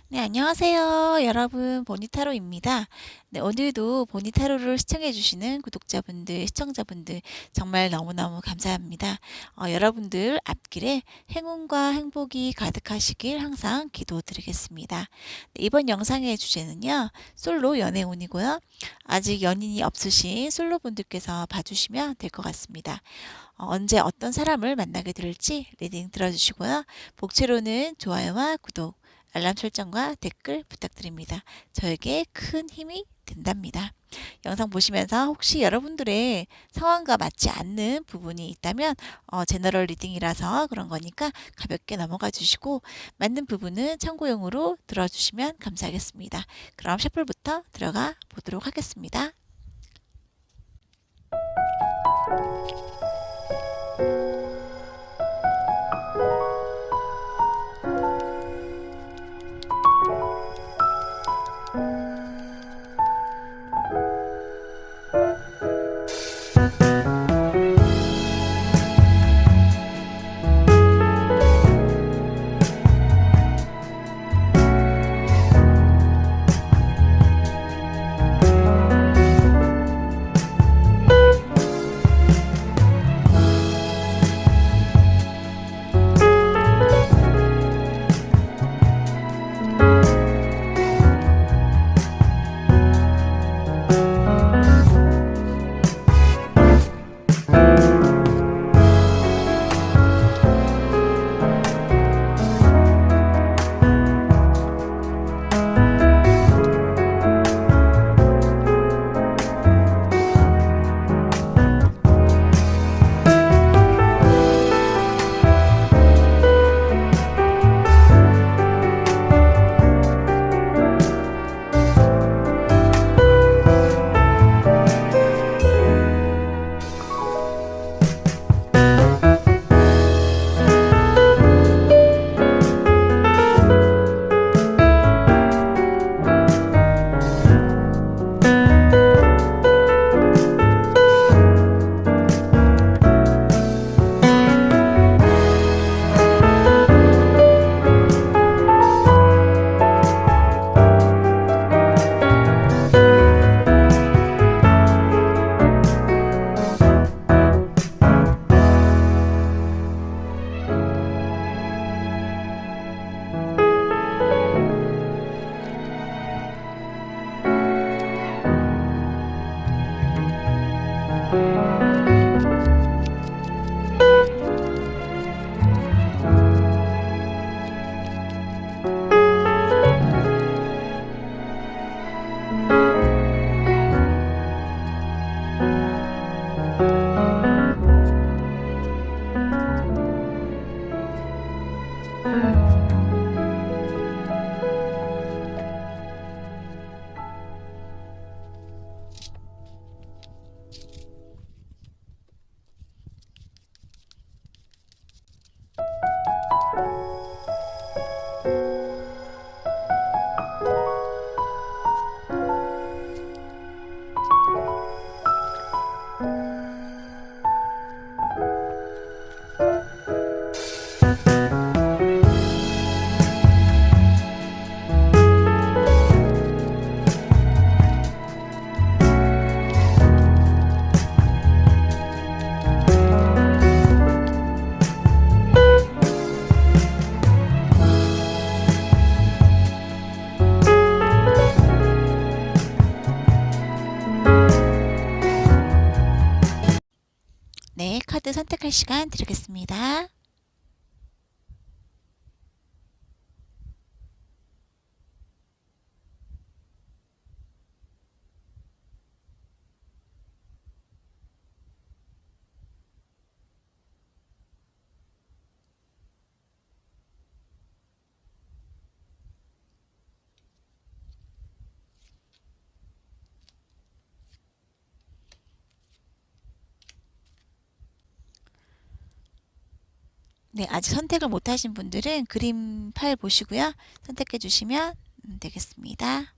네, 안녕하세요. 여러분, 보니타로입니다. 네, 오늘도 보니타로를 시청해주시는 구독자분들, 시청자분들, 정말 너무너무 감사합니다. 여러분들 앞길에 행운과 행복이 가득하시길 항상 기도드리겠습니다. 네, 이번 영상의 주제는요, 솔로 연애운이고요. 아직 연인이 없으신 솔로분들께서 봐주시면 될 것 같습니다. 언제 어떤 사람을 만나게 될지 리딩 들어주시고요. 복채로는 좋아요와 구독, 알람 설정과 댓글 부탁드립니다. 저에게 큰 힘이 된답니다. 영상 보시면서 혹시 여러분들의 상황과 맞지 않는 부분이 있다면 제너럴 리딩이라서 그런 거니까 가볍게 넘어가 주시고 맞는 부분은 참고용으로 들어주시면 감사하겠습니다. 그럼 셔플부터 들어가 보도록 하겠습니다. 네, 카드 선택할 시간 드리겠습니다. 네, 아직 선택을 못 하신 분들은 그림 팔 보시고요. 선택해 주시면 되겠습니다.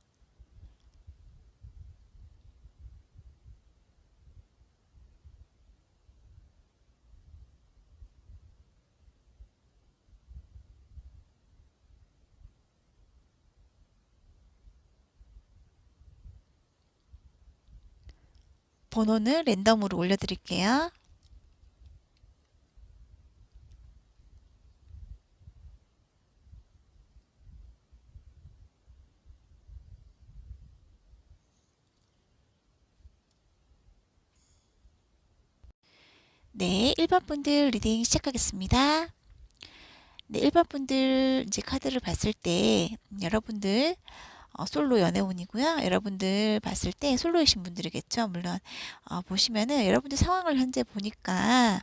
번호는 랜덤으로 올려드릴게요. 네, 1번 분들 리딩 시작하겠습니다. 네, 1번 분들 이제 카드를 봤을 때 여러분들 솔로 연애운이고요. 여러분들 봤을 때 솔로이신 분들이겠죠. 물론 보시면은 여러분들 상황을 현재 보니까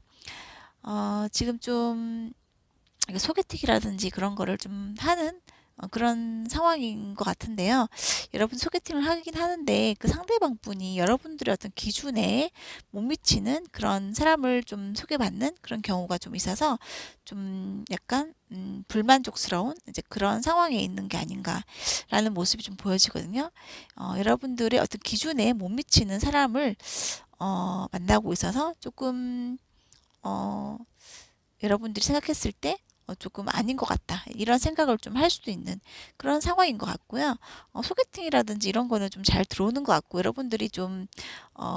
지금 좀 소개팅이라든지 그런 거를 좀 하는 그런 상황인 것 같은데요. 여러분 소개팅을 하긴 하는데 그 상대방 분이 여러분들의 어떤 기준에 못 미치는 그런 사람을 좀 소개받는 그런 경우가 좀 있어서 좀 약간 불만족스러운 이제 그런 상황에 있는 게 아닌가라는 모습이 좀 보여지거든요. 여러분들의 어떤 기준에 못 미치는 사람을 만나고 있어서 조금 어, 여러분들이 생각했을 때 조금 아닌 것 같다 이런 생각을 좀 할 수도 있는 그런 상황인 것 같고요. 소개팅이라든지 이런 거는 좀 잘 들어오는 것 같고 여러분들이 좀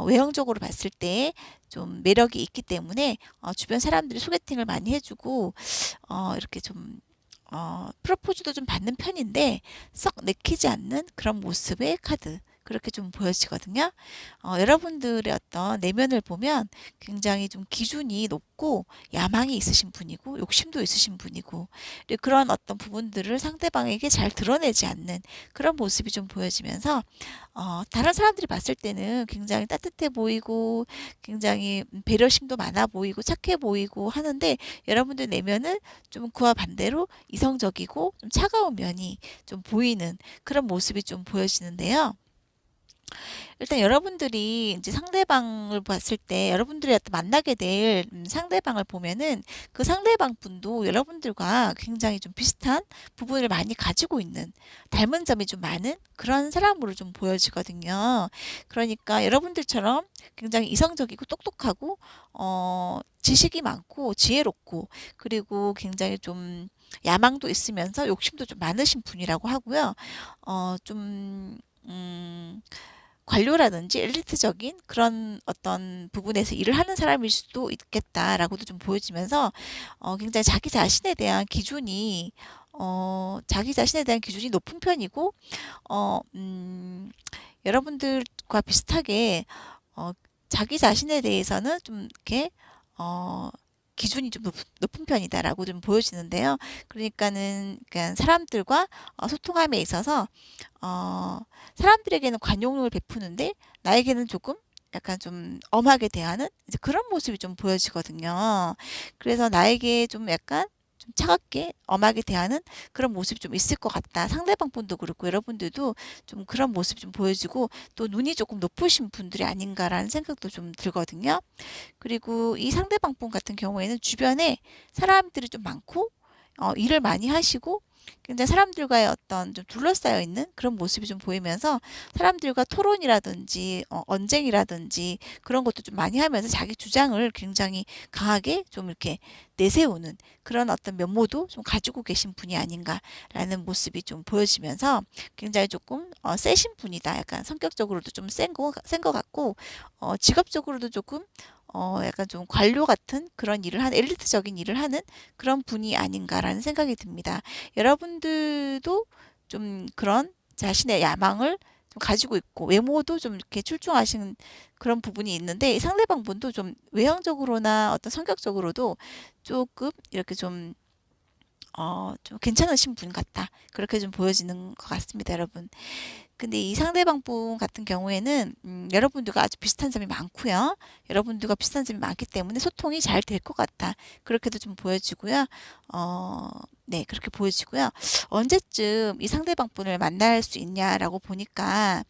외형적으로 봤을 때 좀 매력이 있기 때문에 주변 사람들이 소개팅을 많이 해주고 이렇게 좀 프로포즈도 좀 받는 편인데 썩 내키지 않는 그런 모습의 카드 그렇게 좀 보여지거든요. 여러분들의 어떤 내면을 보면 굉장히 좀 기준이 높고 야망이 있으신 분이고 욕심도 있으신 분이고 그런 어떤 부분들을 상대방에게 잘 드러내지 않는 그런 모습이 좀 보여지면서 다른 사람들이 봤을 때는 굉장히 따뜻해 보이고 굉장히 배려심도 많아 보이고 착해 보이고 하는데 여러분들 내면은 좀 그와 반대로 이성적이고 좀 차가운 면이 좀 보이는 그런 모습이 좀 보여지는데요. 일단 여러분들이 이제 상대방을 봤을 때 여러분들이 어떤 만나게 될 상대방을 보면은 그 상대방 분도 여러분들과 굉장히 좀 비슷한 부분을 많이 가지고 있는 닮은 점이 좀 많은 그런 사람으로 좀 보여지거든요. 그러니까 여러분들처럼 굉장히 이성적이고 똑똑하고 지식이 많고 지혜롭고 그리고 굉장히 좀 야망도 있으면서 욕심도 좀 많으신 분이라고 하고요. 좀 관료라든지 엘리트적인 그런 어떤 부분에서 일을 하는 사람일 수도 있겠다라고도 좀 보여지면서 굉장히 자기 자신에 대한 기준이 높은 편이고 어, 음, 여러분들과 비슷하게 어, 자기 자신에 대해서는 좀 이렇게 어, 기준이 좀 높은 편이다라고 좀 보여지는데요. 그러니까 사람들과 소통함에 있어서 어, 사람들에게는 관용을 베푸는데 나에게는 조금 약간 좀 엄하게 대하는 이제 그런 모습이 좀 보여지거든요. 그래서 나에게 좀 약간 좀 차갑게 엄하게 대하는 그런 모습이 좀 있을 것 같다. 상대방 분도 그렇고 여러분들도 좀 그런 모습이 좀 보여지고 또 눈이 조금 높으신 분들이 아닌가라는 생각도 좀 들거든요. 그리고 이 상대방 분 같은 경우에는 주변에 사람들이 좀 많고 일을 많이 하시고 굉장히 사람들과의 어떤 좀 둘러싸여 있는 그런 모습이 좀 보이면서 사람들과 토론이라든지 언쟁이라든지 그런 것도 좀 많이 하면서 자기 주장을 굉장히 강하게 좀 이렇게 내세우는 그런 어떤 면모도 좀 가지고 계신 분이 아닌가라는 모습이 좀 보여지면서 굉장히 조금 세신 분이다. 약간 성격적으로도 좀 센 거 같고 직업적으로도 조금 약간 좀 관료 같은 그런 일을 하는 엘리트적인 일을 하는 그런 분이 아닌가라는 생각이 듭니다. 여러분들도 좀 그런 자신의 야망을 좀 가지고 있고 외모도 좀 이렇게 출중하신 그런 부분이 있는데 이 상대방 분도 좀 외형적으로나 어떤 성격적으로도 조금 이렇게 좀 괜찮으신 분 같다. 그렇게 좀 보여지는 것 같습니다, 여러분. 근데 이 상대방 분 같은 경우에는 여러분들과 아주 비슷한 점이 많고요. 여러분들과 비슷한 점이 많기 때문에 소통이 잘 될 것 같다. 그렇게도 좀 보여지고요. 네, 그렇게 보여지고요. 언제쯤 이 상대방 분을 만날 수 있냐라고 보니까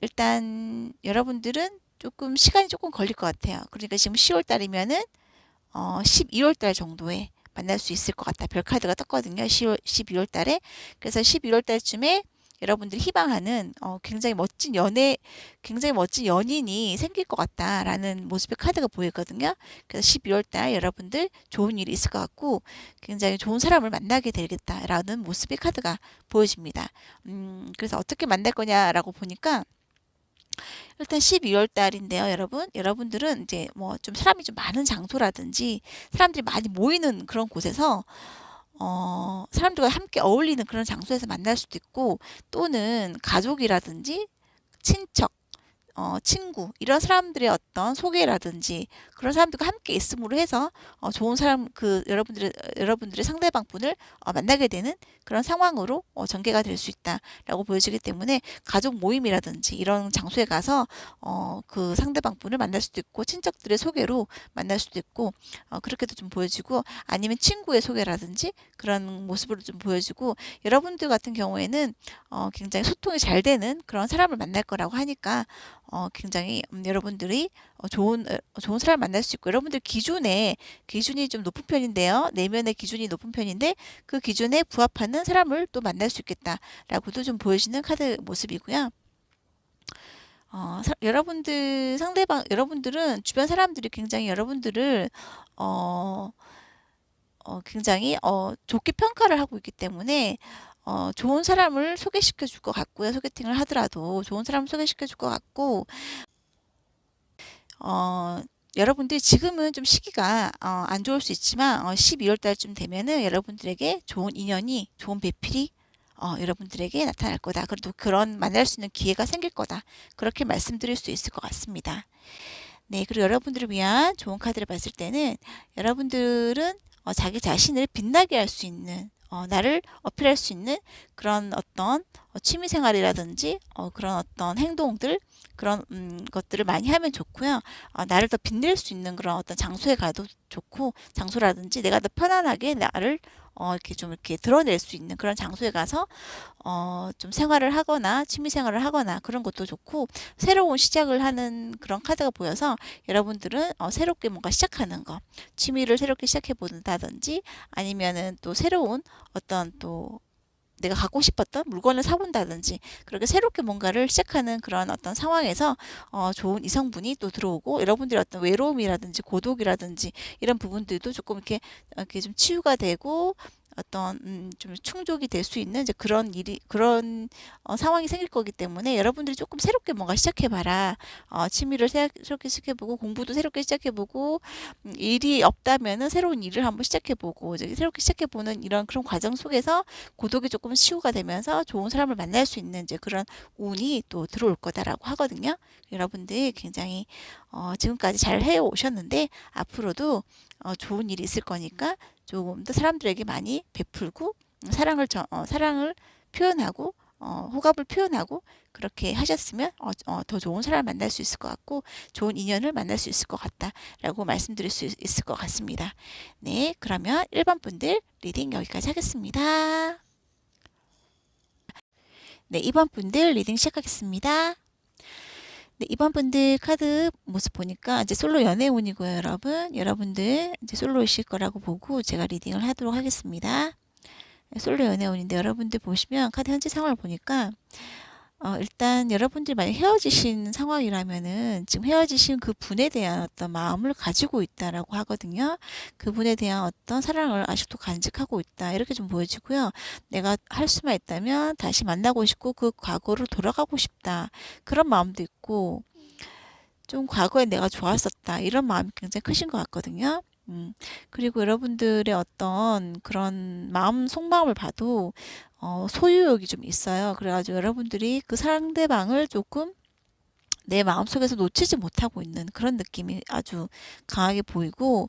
일단 여러분들은 조금 시간이 조금 걸릴 것 같아요. 그러니까 지금 10월 달이면은 12월 달 정도에 만날 수 있을 것 같다. 별 카드가 떴거든요. 12월 달에. 그래서 11월 달쯤에 여러분들이 희망하는 굉장히 멋진 연인이 생길 것 같다라는 모습의 카드가 보이거든요. 그래서 12월 달 여러분들 좋은 일이 있을 것 같고 굉장히 좋은 사람을 만나게 되겠다라는 모습의 카드가 보여집니다. 그래서 어떻게 만날 거냐라고 보니까 일단 12월 달인데요, 여러분. 여러분들은 이제 뭐 좀 사람이 좀 많은 장소라든지 사람들이 많이 모이는 그런 곳에서 사람들과 함께 어울리는 그런 장소에서 만날 수도 있고, 또는 가족이라든지 친척, 친구 이런 사람들의 어떤 소개라든지 그런 사람들과 함께 있음으로 해서 좋은 사람 그 여러분들의 상대방 분을 만나게 되는 그런 상황으로 전개가 될 수 있다라고 보여지기 때문에 가족 모임이라든지 이런 장소에 가서 그 상대방 분을 만날 수도 있고, 친척들의 소개로 만날 수도 있고, 그렇게도 좀 보여지고, 아니면 친구의 소개라든지 그런 모습으로 좀 보여지고, 여러분들 같은 경우에는 굉장히 소통이 잘 되는 그런 사람을 만날 거라고 하니까 굉장히 여러분들이 좋은 사람을 만날 수 있고, 여러분들 기준이 좀 높은 편인데요. 내면의 기준이 높은 편인데 그 기준에 부합하는 사람을 또 만날 수 있겠다라고도 좀 보여지는 카드 모습이고요. 여러분들은 주변 사람들이 굉장히 여러분들을 어, 굉장히 좋게 평가를 하고 있기 때문에 좋은 사람을 소개시켜 줄 것 같고요. 소개팅을 하더라도 좋은 사람을 소개시켜 줄 것 같고, 어, 여러분들 지금은 좀 시기가 안 좋을 수 있지만 12월 달쯤 되면은 여러분들에게 좋은 인연이, 좋은 배필이 여러분들에게 나타날 거다. 그래도 그런 만날 수 있는 기회가 생길 거다. 그렇게 말씀드릴 수 있을 것 같습니다. 네, 그리고 여러분들을 위한 좋은 카드를 봤을 때는 여러분들은 자기 자신을 빛나게 할 수 있는, 나를 어필할 수 있는 그런 어떤 취미 생활이라든지 그런 어떤 행동들, 그런 것들을 많이 하면 좋고요. 나를 더 빛낼 수 있는 그런 어떤 장소에 가도 좋고, 장소라든지 내가 더 편안하게 나를 이렇게 좀 이렇게 드러낼 수 있는 그런 장소에 가서 좀 생활을 하거나 취미 생활을 하거나 그런 것도 좋고, 새로운 시작을 하는 그런 카드가 보여서 여러분들은 새롭게 뭔가 시작하는 거, 취미를 새롭게 시작해 본다든지, 아니면은 또 새로운 어떤 또 내가 갖고 싶었던 물건을 사본다든지, 그렇게 새롭게 뭔가를 시작하는 그런 어떤 상황에서 좋은 이성분이 또 들어오고, 여러분들의 어떤 외로움이라든지 고독이라든지 이런 부분들도 조금 이렇게 좀 치유가 되고, 어떤 좀 충족이 될 수 있는 이제 그런 상황이 생길 거기 때문에, 여러분들이 조금 새롭게 뭔가 시작해봐라. 취미를 새롭게 시작해보고, 공부도 새롭게 시작해보고, 일이 없다면은 새로운 일을 한번 시작해보고, 이제 새롭게 시작해보는 이런 그런 과정 속에서 고독이 조금 치유가 되면서 좋은 사람을 만날 수 있는 이제 그런 운이 또 들어올 거다라고 하거든요. 여러분들 굉장히 지금까지 잘 해오셨는데 앞으로도 좋은 일이 있을 거니까 조금 더 사람들에게 많이 베풀고, 사랑을 표현하고, 호감을 표현하고 그렇게 하셨으면 더 좋은 사람을 만날 수 있을 것 같고, 좋은 인연을 만날 수 있을 것 같다라고 말씀드릴 수 있을 것 같습니다. 네, 그러면 1번 분들 리딩 여기까지 하겠습니다. 네, 2번 분들 리딩 시작하겠습니다. 네, 2번 분들 카드 모습 보니까 이제 솔로 연애운이고요, 여러분. 여러분들 이제 솔로이실 거라고 보고 제가 리딩을 하도록 하겠습니다. 네, 솔로 연애운인데 여러분들 보시면 카드 현재 상황을 보니까 일단 여러분들이 만약 헤어지신 상황이라면은 지금 헤어지신 그 분에 대한 어떤 마음을 가지고 있다라고 하거든요. 그분에 대한 어떤 사랑을 아직도 간직하고 있다. 이렇게 좀 보여지고요. 내가 할 수만 있다면 다시 만나고 싶고 그 과거로 돌아가고 싶다. 그런 마음도 있고, 좀 과거에 내가 좋았었다. 이런 마음이 굉장히 크신 것 같거든요. 그리고 여러분들의 어떤 그런 마음 속마음을 봐도 소유욕이 좀 있어요. 그래가지고 여러분들이 그 상대방을 조금 내 마음속에서 놓치지 못하고 있는 그런 느낌이 아주 강하게 보이고,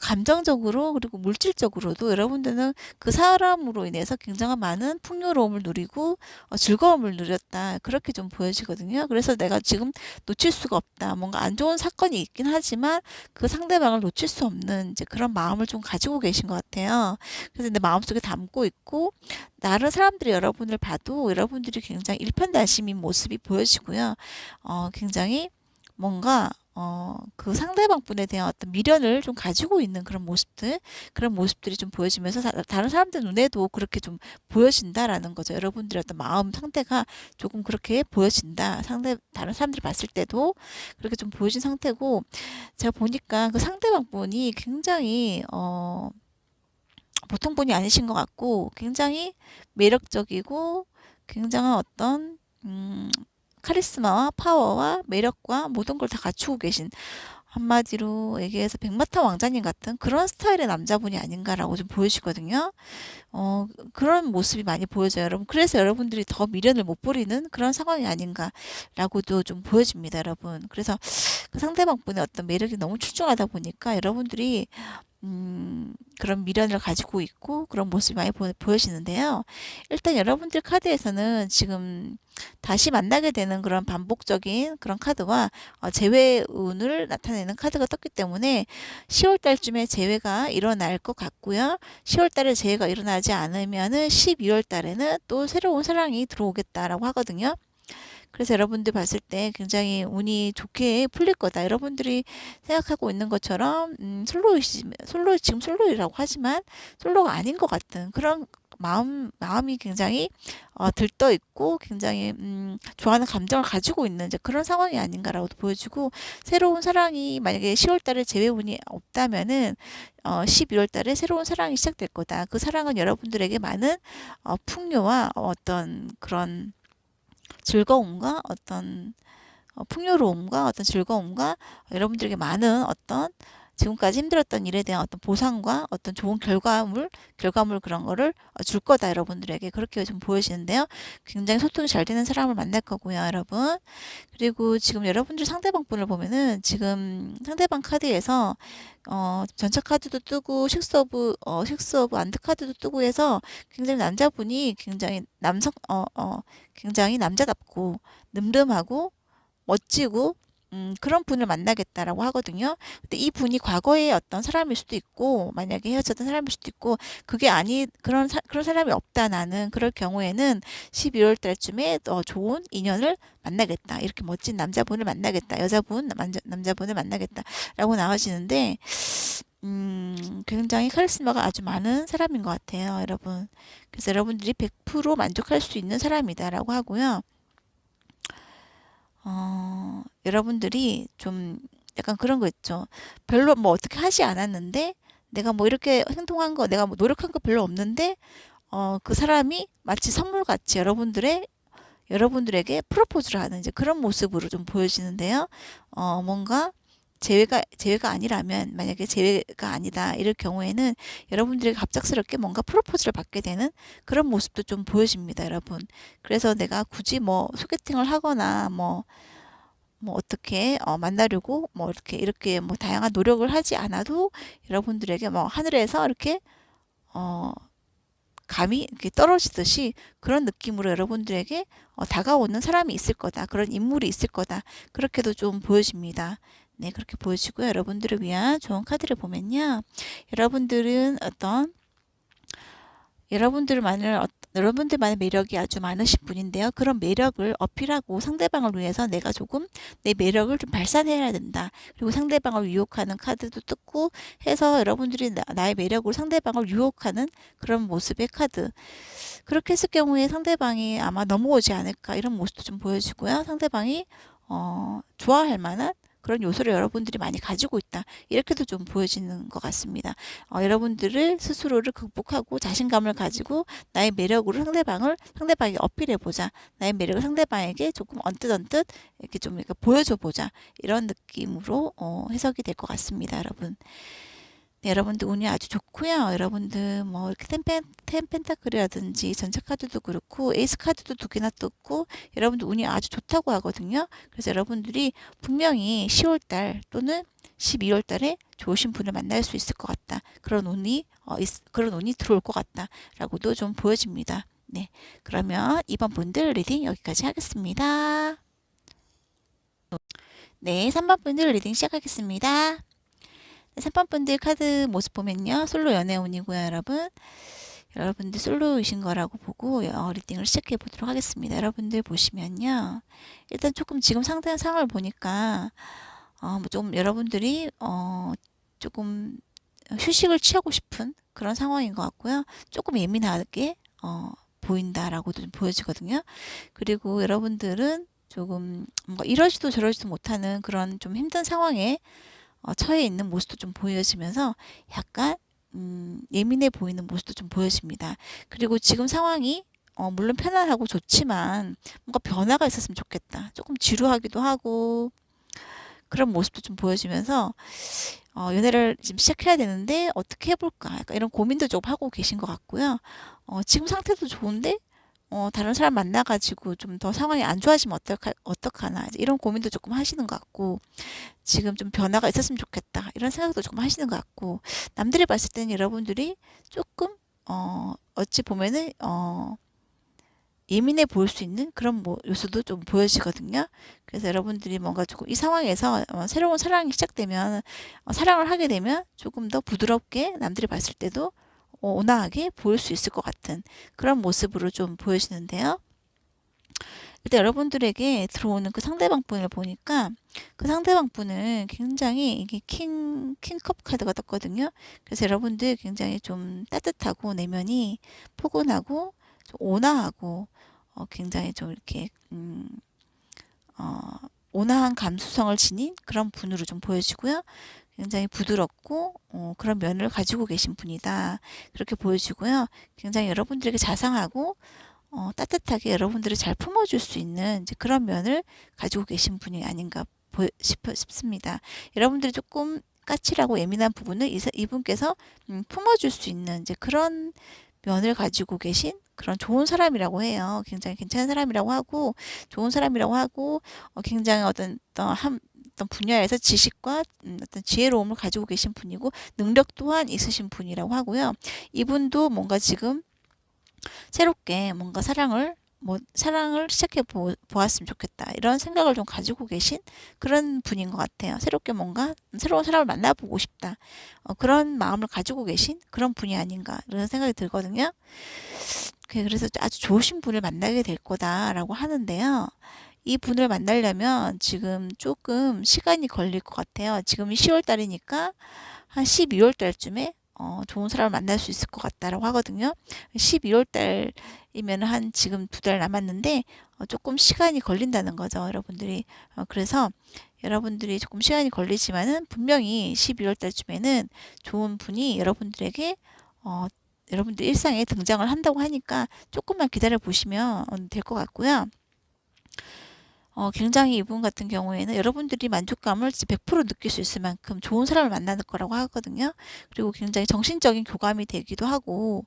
감정적으로 그리고 물질적으로도 여러분들은 그 사람으로 인해서 굉장한 많은 풍요로움을 누리고 즐거움을 누렸다. 그렇게 좀 보여지거든요. 그래서 내가 지금 놓칠 수가 없다. 뭔가 안 좋은 사건이 있긴 하지만 그 상대방을 놓칠 수 없는 이제 그런 마음을 좀 가지고 계신 것 같아요. 그래서 내 마음속에 담고 있고, 다른 사람들이 여러분을 봐도 여러분들이 굉장히 일편단심인 모습이 보여지고요. 굉장히 뭔가 그 상대방 분에 대한 어떤 미련을 좀 가지고 있는 그런 모습들이 좀 보여지면서 다른 사람들 눈에도 그렇게 좀 보여진다라는 거죠. 여러분들의 어떤 마음 상태가 조금 그렇게 보여진다. 다른 사람들이 봤을 때도 그렇게 좀 보여진 상태고, 제가 보니까 그 상대방 분이 굉장히 보통 분이 아니신 것 같고, 굉장히 매력적이고 굉장한 어떤 카리스마와 파워와 매력과 모든 걸 다 갖추고 계신, 한마디로 얘기해서 백마탄 왕자님 같은 그런 스타일의 남자분이 아닌가라고 좀 보여지거든요. 그런 모습이 많이 보여져요, 여러분. 그래서 여러분들이 더 미련을 못 버리는 그런 상황이 아닌가라고도 좀 보여집니다, 여러분. 그래서 그 상대방 분의 어떤 매력이 너무 출중하다 보니까 여러분들이 그런 미련을 가지고 있고 그런 모습이 많이 보여지는데요. 일단 여러분들 카드에서는 지금 다시 만나게 되는 그런 반복적인 그런 카드와 재회운을 나타내는 카드가 떴기 때문에 10월 달쯤에 재회가 일어날 것 같고요. 10월 달에 재회가 일어나지 않으면은 12월 달에는 또 새로운 사랑이 들어오겠다라고 하거든요. 그래서 여러분들 봤을 때 굉장히 운이 좋게 풀릴 거다. 여러분들이 생각하고 있는 것처럼 지금 솔로이라고 하지만 솔로가 아닌 것 같은 그런 마음이 굉장히 들떠 있고 굉장히 좋아하는 감정을 가지고 있는 이제 그런 상황이 아닌가라고 보여지고, 새로운 사랑이 만약에 10월 달에 재회운이 없다면은 11월 달에 새로운 사랑이 시작될 거다. 그 사랑은 여러분들에게 많은 풍요와 어떤 그런 즐거움과 어떤 풍요로움과 어떤 즐거움과 여러분들에게 많은 어떤 지금까지 힘들었던 일에 대한 어떤 보상과 어떤 좋은 결과물 그런 거를 줄 거다, 여러분들에게. 그렇게 좀 보여지는데요. 굉장히 소통이 잘 되는 사람을 만날 거고요, 여러분. 그리고 지금 여러분들 상대방 분을 보면은 지금 상대방 카드에서 전차 카드도 뜨고 식스 오브 안드 카드도 뜨고 해서 굉장히 남자분이 굉장히 남자답고 늠름하고 멋지고 그런 분을 만나겠다라고 하거든요. 근데 이 분이 과거의 어떤 사람일 수도 있고, 만약에 헤어졌던 사람일 수도 있고, 그게 그런 사람이 없다, 나는 그럴 경우에는 12월 달쯤에 더 좋은 인연을 만나겠다, 이렇게 멋진 남자분을 만나겠다, 남자분을 만나겠다라고 나와지는데, 굉장히 카리스마가 아주 많은 사람인 것 같아요, 여러분. 그래서 여러분들이 100% 만족할 수 있는 사람이다라고 하고요. 여러분들이 좀 약간 그런 거 있죠. 별로 뭐 어떻게 하지 않았는데, 내가 뭐 이렇게 내가 뭐 노력한 거 별로 없는데, 그 사람이 마치 선물같이 여러분들에게 프로포즈를 하는 이제 그런 모습으로 좀 보여지는데요. 뭔가 재회가 아니라면, 만약에 재회가 아니다 이럴 경우에는 여러분들에게 갑작스럽게 뭔가 프로포즈를 받게 되는 그런 모습도 좀 보여집니다, 여러분. 그래서 내가 굳이 뭐 소개팅을 하거나 뭐 어떻게 만나려고 뭐 이렇게 뭐 다양한 노력을 하지 않아도 여러분들에게 뭐 하늘에서 이렇게 어 감이 이렇게 떨어지듯이 그런 느낌으로 여러분들에게 다가오는 사람이 있을 거다. 그런 인물이 있을 거다. 그렇게도 좀 보여집니다. 네, 그렇게 보여지고요. 여러분들을 위한 좋은 카드를 보면요. 여러분들은 여러분들만의 매력이 아주 많으신 분인데요. 그런 매력을 어필하고 상대방을 위해서 내가 조금 내 매력을 좀 발산해야 된다. 그리고 상대방을 유혹하는 카드도 뜯고 해서 여러분들이 나의 매력으로 상대방을 유혹하는 그런 모습의 카드. 그렇게 했을 경우에 상대방이 아마 넘어오지 않을까, 이런 모습도 좀 보여지고요. 상대방이 좋아할 만한 그런 요소를 여러분들이 많이 가지고 있다, 이렇게도 좀 보여지는 것 같습니다. 여러분들을 스스로를 극복하고 자신감을 가지고 나의 매력으로 상대방에게 어필해보자, 나의 매력을 상대방에게 조금 언뜻 이렇게 좀 이렇게 보여줘보자, 이런 느낌으로 해석이 될 것 같습니다, 여러분. 네, 여러분들 운이 아주 좋고요. 여러분들 뭐 이렇게 펜타클이라든지 전차 카드도 그렇고 에이스 카드도 2개나 떴고, 여러분들 운이 아주 좋다고 하거든요. 그래서 여러분들이 분명히 10월달 또는 12월달에 좋으신 분을 만날 수 있을 것 같다. 그런 운이 들어올 것 같다라고도 좀 보여집니다. 네, 그러면 이번 분들 리딩 여기까지 하겠습니다. 네, 3번 분들 리딩 시작하겠습니다. 3번 분들 카드 모습 보면요. 솔로 연애운이고요, 여러분. 여러분들 솔로이신 거라고 보고 리딩을 시작해 보도록 하겠습니다. 여러분들 보시면요. 일단 조금 지금 상황을 보니까 좀 여러분들이 조금 휴식을 취하고 싶은 그런 상황인 것 같고요. 조금 예민하게 보인다라고도 좀 보여지거든요. 그리고 여러분들은 조금 뭔가 이러지도 저러지도 못하는 그런 좀 힘든 상황에 처해 있는 모습도 좀 보여지면서 약간 예민해 보이는 모습도 좀 보여집니다. 그리고 지금 상황이 물론 편안하고 좋지만 뭔가 변화가 있었으면 좋겠다. 조금 지루하기도 하고 그런 모습도 좀 보여주면서 연애를 지금 시작해야 되는데 어떻게 해볼까? 약간 이런 고민도 좀 하고 계신 것 같고요. 지금 상태도 좋은데 다른 사람 만나가지고 좀 더 상황이 안 좋아지면 어떡하나 이제 이런 고민도 조금 하시는 것 같고 지금 좀 변화가 있었으면 좋겠다 이런 생각도 조금 하시는 것 같고 남들이 봤을 때는 여러분들이 조금 어찌 보면은 예민해 보일 수 있는 그런 뭐 요소도 좀 보여지거든요. 그래서 여러분들이 뭔가 조금 이 상황에서 새로운 사랑이 시작되면 사랑을 하게 되면 조금 더 부드럽게 남들이 봤을 때도 온화하게 보일 수 있을 것 같은 그런 모습으로 좀 보여지는데요. 일단 여러분들에게 들어오는 그 상대방 분을 보니까 그 상대방 분은 굉장히 이게 킹컵 카드가 떴거든요. 그래서 여러분들 굉장히 좀 따뜻하고 내면이 포근하고 좀 온화하고 굉장히 좀 이렇게 어, 온화한 감수성을 지닌 그런 분으로 좀 보여지고요. 굉장히 부드럽고 그런 면을 가지고 계신 분이다. 그렇게 보여지고요. 굉장히 여러분들에게 자상하고 따뜻하게 여러분들을 잘 품어줄 수 있는 이제 그런 면을 가지고 계신 분이 아닌가 싶습니다. 여러분들이 조금 까칠하고 예민한 부분을 이분께서 품어줄 수 있는 이제 그런 면을 가지고 계신 그런 좋은 사람이라고 해요. 굉장히 괜찮은 사람이라고 하고 좋은 사람이라고 하고 굉장히 어떤 분야에서 지식과 어떤 지혜로움을 가지고 계신 분이고 능력 또한 있으신 분이라고 하고요. 이분도 뭔가 지금 새롭게 뭔가 사랑을 시작해 보았으면 좋겠다. 이런 생각을 좀 가지고 계신 그런 분인 것 같아요. 새롭게 뭔가 새로운 사람을 만나보고 싶다. 그런 마음을 가지고 계신 그런 분이 아닌가. 이런 생각이 들거든요. 그래서 아주 좋으신 분을 만나게 될 거다라고 하는데요. 이 분을 만나려면 지금 조금 시간이 걸릴 것 같아요. 지금이 10월 달이니까 한 12월 달쯤에 좋은 사람을 만날 수 있을 것 같다라고 하거든요. 12월 달이면 한 지금 2달 남았는데 조금 시간이 걸린다는 거죠, 여러분들이. 그래서 여러분들이 조금 시간이 걸리지만은 분명히 12월 달쯤에는 좋은 분이 여러분들에게 여러분들 일상에 등장을 한다고 하니까 조금만 기다려 보시면 될 것 같고요. 굉장히 이분 같은 경우에는 여러분들이 만족감을 100% 느낄 수 있을 만큼 좋은 사람을 만나는 거라고 하거든요. 그리고 굉장히 정신적인 교감이 되기도 하고,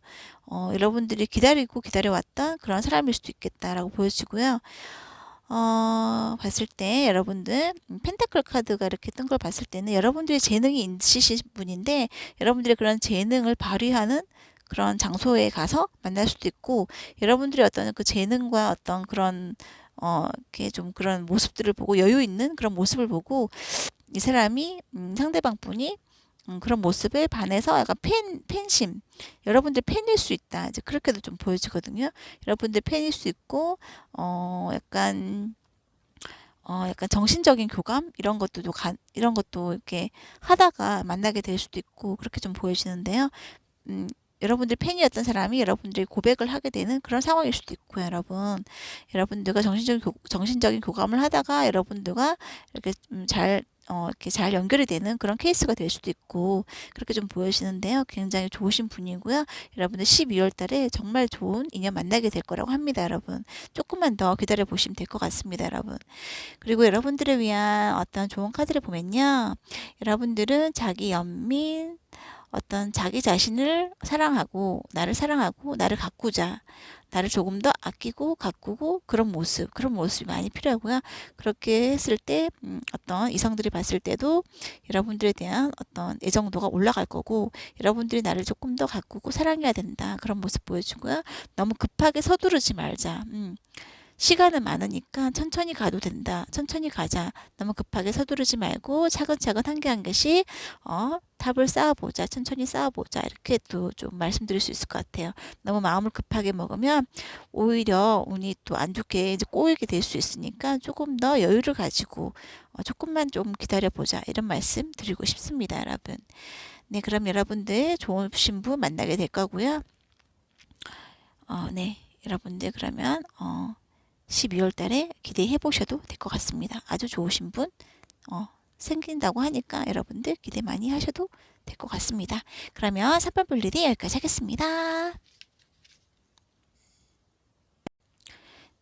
여러분들이 기다리고 기다려왔던 그런 사람일 수도 있겠다라고 보여지고요. 봤을 때 여러분들 펜타클 카드가 이렇게 뜬 걸 봤을 때는 여러분들이 재능이 있으신 분인데 여러분들이 그런 재능을 발휘하는 그런 장소에 가서 만날 수도 있고 여러분들이 어떤 그 재능과 어떤 그런 이렇게 좀 그런 모습들을 보고 여유 있는 그런 모습을 보고 이 사람이 상대방 분이 그런 모습에 반해서 약간 팬심 여러분들 팬일 수 있다 이제 그렇게도 좀 보여지거든요. 여러분들 팬일 수 있고 약간 약간 정신적인 교감 이런 것도 이렇게 하다가 만나게 될 수도 있고 그렇게 좀 보여지는데요. 음, 여러분들 팬이었던 사람이 여러분들이 고백을 하게 되는 그런 상황일 수도 있고요, 여러분. 여러분들과 정신적인 교감을 하다가 여러분들과 이렇게 이렇게 잘 연결이 되는 그런 케이스가 될 수도 있고, 그렇게 좀 보여지는데요. 굉장히 좋으신 분이고요. 여러분들 12월 달에 정말 좋은 인연 만나게 될 거라고 합니다, 여러분. 조금만 더 기다려 보시면 될 것 같습니다, 여러분. 그리고 여러분들을 위한 어떤 좋은 카드를 보면요. 여러분들은 자기 연민, 어떤 자기 자신을 사랑하고, 나를 가꾸자. 나를 조금 더 아끼고 가꾸고 그런 모습이 많이 필요하고요. 그렇게 했을 때 어떤 이성들이 봤을 때도 여러분들에 대한 어떤 애정도가 올라갈 거고 여러분들이 나를 조금 더 가꾸고 사랑해야 된다. 그런 모습 보여주고요. 너무 급하게 서두르지 말자. 시간은 많으니까 천천히 가도 된다. 천천히 가자. 너무 급하게 서두르지 말고 차근차근 한 개 한 개씩 탑을 쌓아보자. 천천히 쌓아보자. 이렇게 또 좀 말씀드릴 수 있을 것 같아요. 너무 마음을 급하게 먹으면 오히려 운이 또 안 좋게 이제 꼬이게 될 수 있으니까 조금 더 여유를 가지고 조금만 좀 기다려보자. 이런 말씀 드리고 싶습니다, 여러분. 네, 그럼 여러분들 좋으신 분 만나게 될 거고요. 네, 여러분들 그러면 12월 달에 기대해 보셔도 될 것 같습니다. 아주 좋으신 분 생긴다고 하니까 여러분들 기대 많이 하셔도 될 것 같습니다. 그러면 3번 볼리디 여기까지 하겠습니다.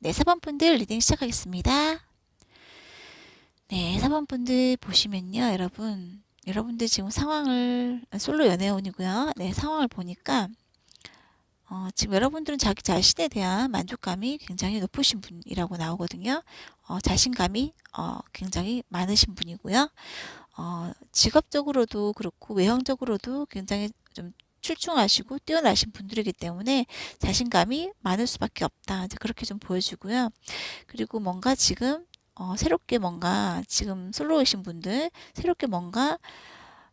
네, 4번 분들 리딩 시작하겠습니다. 네, 4번 분들 보시면요, 여러분들 지금 상황을, 솔로 연애운이고요. 네, 상황을 보니까, 지금 여러분들은 자기 자신에 대한 만족감이 굉장히 높으신 분이라고 나오거든요. 자신감이, 굉장히 많으신 분이고요. 직업적으로도 그렇고, 외형적으로도 굉장히 좀 출중하시고 뛰어나신 분들이기 때문에 자신감이 많을 수밖에 없다. 이제 그렇게 좀 보여지고요. 그리고 뭔가 지금 새롭게 뭔가 지금 솔로이신 분들 새롭게 뭔가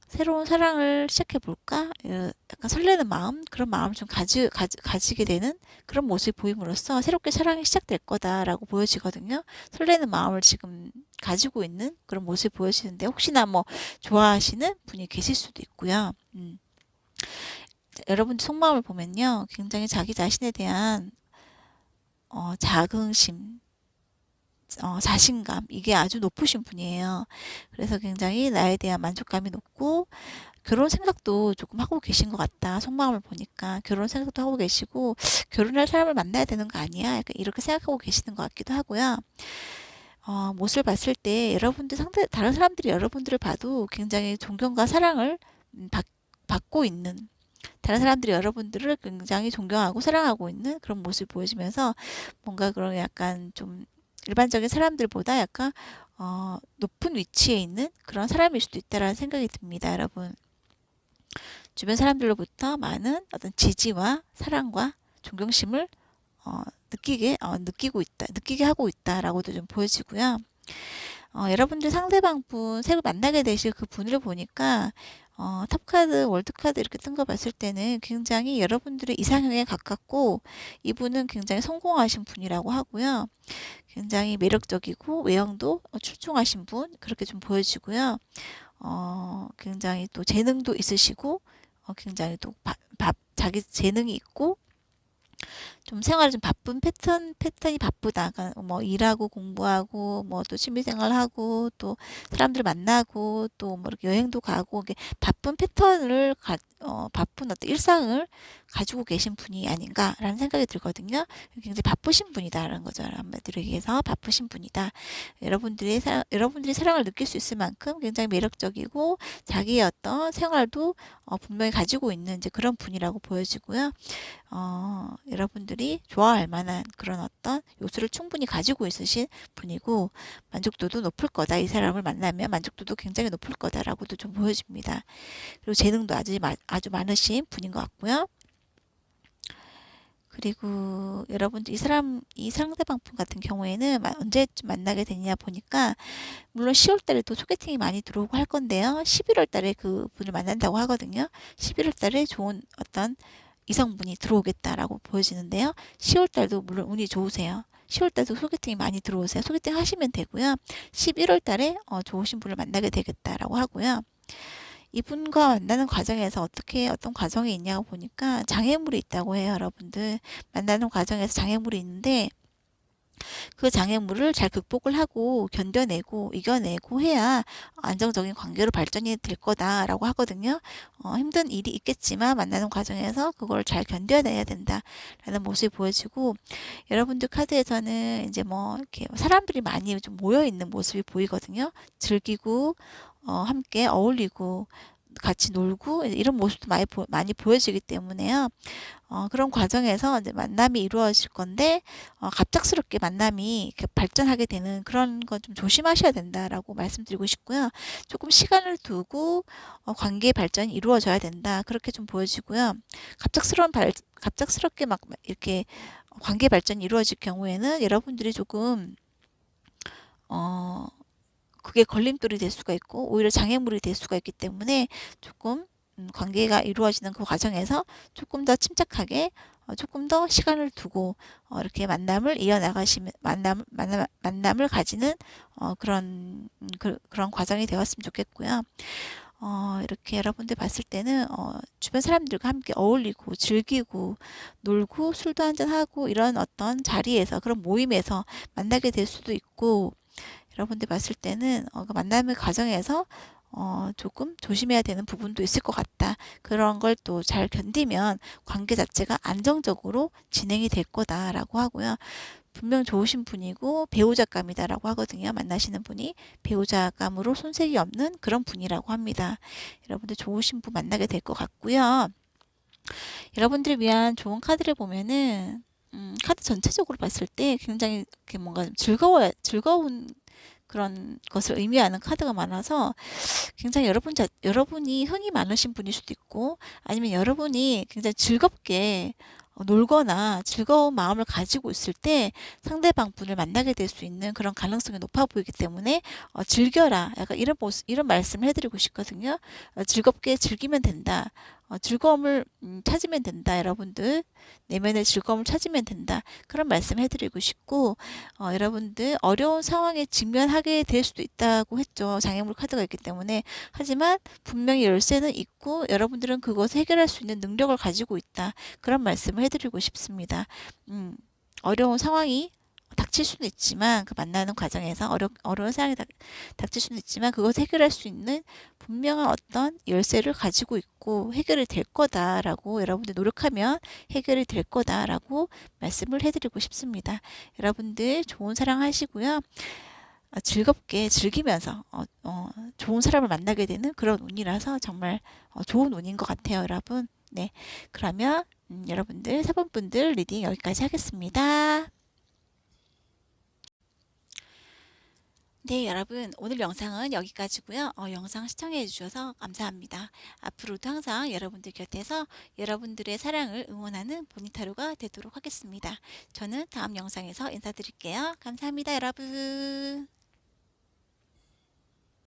새로운 사랑을 시작해 볼까? 약간 설레는 마음 그런 마음을 좀 가지게 되는 그런 모습이 보임으로써 새롭게 사랑이 시작될 거다라고 보여지거든요. 설레는 마음을 지금 가지고 있는 그런 모습이 보여지는데 혹시나 뭐 좋아하시는 분이 계실 수도 있고요. 여러분 속마음을 보면요. 굉장히 자기 자신에 대한 자긍심 자신감 이게 아주 높으신 분이에요. 그래서 굉장히 나에 대한 만족감이 높고 결혼 생각도 조금 하고 계신 것 같다. 속마음을 보니까 결혼 생각도 하고 계시고 결혼할 사람을 만나야 되는 거 아니야? 약간 이렇게 생각하고 계시는 것 같기도 하고요. 모습을 봤을 때 여러분들 다른 사람들이 여러분들을 봐도 굉장히 존경과 사랑을 받고 있는 다른 사람들이 여러분들을 굉장히 존경하고 사랑하고 있는 그런 모습이 보여지면서 뭔가 그런 약간 좀 일반적인 사람들보다 약간 높은 위치에 있는 그런 사람일 수도 있다라는 생각이 듭니다, 여러분. 주변 사람들로부터 많은 어떤 지지와 사랑과 존경심을 느끼게 하고 있다라고도 좀 보여지고요. 여러분들 상대방 분, 새로 만나게 되실 그 분을 보니까 탑카드, 월드카드 이렇게 뜬 거 봤을 때는 굉장히 여러분들의 이상형에 가깝고 이분은 굉장히 성공하신 분이라고 하고요. 굉장히 매력적이고 외형도 출중하신 분 그렇게 좀 보여지고요. 굉장히 또 재능도 있으시고 굉장히 또 자기 재능이 있고 좀 생활이 좀 바쁜 패턴이 바쁘다. 그러니까 뭐 일하고 공부하고 뭐 또 취미생활하고 또 사람들 만나고 또 뭐 이렇게 여행도 가고 이게 바쁜 바쁜 어떤 일상을 가지고 계신 분이 아닌가라는 생각이 들거든요. 굉장히 바쁘신 분이다라는 거죠. 한마디로 얘기해서 바쁘신 분이다. 여러분들이 사랑을 느낄 수 있을 만큼 굉장히 매력적이고 자기의 어떤 생활도 분명히 가지고 있는 이제 그런 분이라고 보여지고요. 여러분들이 좋아할 만한 그런 어떤 요소를 충분히 가지고 있으신 분이고 만족도도 높을 거다. 이 사람을 만나면 만족도도 굉장히 높을 거다라고도 좀 보여집니다. 그리고 재능도 아주 많으신 분인 것 같고요. 그리고 여러분들 이 상대방 분 같은 경우에는 언제쯤 만나게 되냐 보니까 물론 10월 달에도 소개팅이 많이 들어오고 할 건데요. 11월 달에 그 분을 만난다고 하거든요. 11월 달에 좋은 어떤 이성분이 들어오겠다라고 보여지는데요. 10월 달도 물론 운이 좋으세요. 10월 달도 소개팅이 많이 들어오세요. 소개팅 하시면 되고요. 11월 달에 좋으신 분을 만나게 되겠다라고 하고요. 이분과 만나는 과정에서 어떤 과정이 있냐고 보니까 장애물이 있다고 해요, 여러분들. 만나는 과정에서 장애물이 있는데 그 장애물을 잘 극복을 하고 견뎌내고 이겨내고 해야 안정적인 관계로 발전이 될 거다라고 하거든요. 힘든 일이 있겠지만 만나는 과정에서 그걸 잘 견뎌내야 된다라는 모습이 보여지고 여러분들 카드에서는 이제 뭐 이렇게 사람들이 많이 좀 모여 있는 모습이 보이거든요. 즐기고 함께 어울리고 같이 놀고 이런 모습도 많이 보여지기 때문에요. 그런 과정에서 이제 만남이 이루어질 건데 갑작스럽게 만남이 이렇게 발전하게 되는 그런 건 좀 조심하셔야 된다라고 말씀드리고 싶고요. 조금 시간을 두고 관계의 발전이 이루어져야 된다. 그렇게 좀 보여지고요. 갑작스럽게 막 이렇게 관계 발전이 이루어질 경우에는 여러분들이 조금 어, 그게 걸림돌이 될 수가 있고 오히려 장애물이 될 수가 있기 때문에 조금 관계가 이루어지는 그 과정에서 조금 더 침착하게 조금 더 시간을 두고 이렇게 만남을 이어나가시면 만남을 가지는 그런 과정이 되었으면 좋겠고요. 이렇게 여러분들 봤을 때는 주변 사람들과 함께 어울리고 즐기고 놀고 술도 한잔하고 이런 어떤 자리에서 그런 모임에서 만나게 될 수도 있고 여러분들 봤을 때는 그 만남의 과정에서 조금 조심해야 되는 부분도 있을 것 같다. 그런 걸 또 잘 견디면 관계 자체가 안정적으로 진행이 될 거다라고 하고요. 분명 좋으신 분이고 배우자감이다라고 하거든요. 만나시는 분이 배우자감으로 손색이 없는 그런 분이라고 합니다. 여러분들 좋으신 분 만나게 될 것 같고요. 여러분들을 위한 좋은 카드를 보면은 카드 전체적으로 봤을 때 굉장히 이렇게 뭔가 좀 즐거운 그런 것을 의미하는 카드가 많아서 굉장히 여러분이 흥이 많으신 분일 수도 있고 아니면 여러분이 굉장히 즐겁게 놀거나 즐거운 마음을 가지고 있을 때 상대방 분을 만나게 될 수 있는 그런 가능성이 높아 보이기 때문에 즐겨라. 약간 이런 말씀을 해드리고 싶거든요. 즐겁게 즐기면 된다. 즐거움을 찾으면 된다. 여러분들 내면의 즐거움을 찾으면 된다. 그런 말씀 해드리고 싶고 여러분들 어려운 상황에 직면하게 될 수도 있다고 했죠. 장애물 카드가 있기 때문에. 하지만 분명히 열쇠는 있고 여러분들은 그것을 해결할 수 있는 능력을 가지고 있다. 그런 말씀을 해드리고 싶습니다. 어려운 상황이 닥칠 수는 있지만 그 만나는 과정에서 어려운 상황이 닥칠 수는 있지만 그것을 해결할 수 있는 분명한 어떤 열쇠를 가지고 있고 해결이 될 거다라고 여러분들 노력하면 해결이 될 거다라고 말씀을 해드리고 싶습니다. 여러분들 좋은 사랑 하시고요. 즐겁게 즐기면서 좋은 사람을 만나게 되는 그런 운이라서 정말 좋은 운인 것 같아요, 여러분. 네, 그러면 여러분들 4번 분들 리딩 여기까지 하겠습니다. 네, 여러분 오늘 영상은 여기까지고요. 영상 시청해 주셔서 감사합니다. 앞으로도 항상 여러분들 곁에서 여러분들의 사랑을 응원하는 보니타로가 되도록 하겠습니다. 저는 다음 영상에서 인사드릴게요. 감사합니다, 여러분.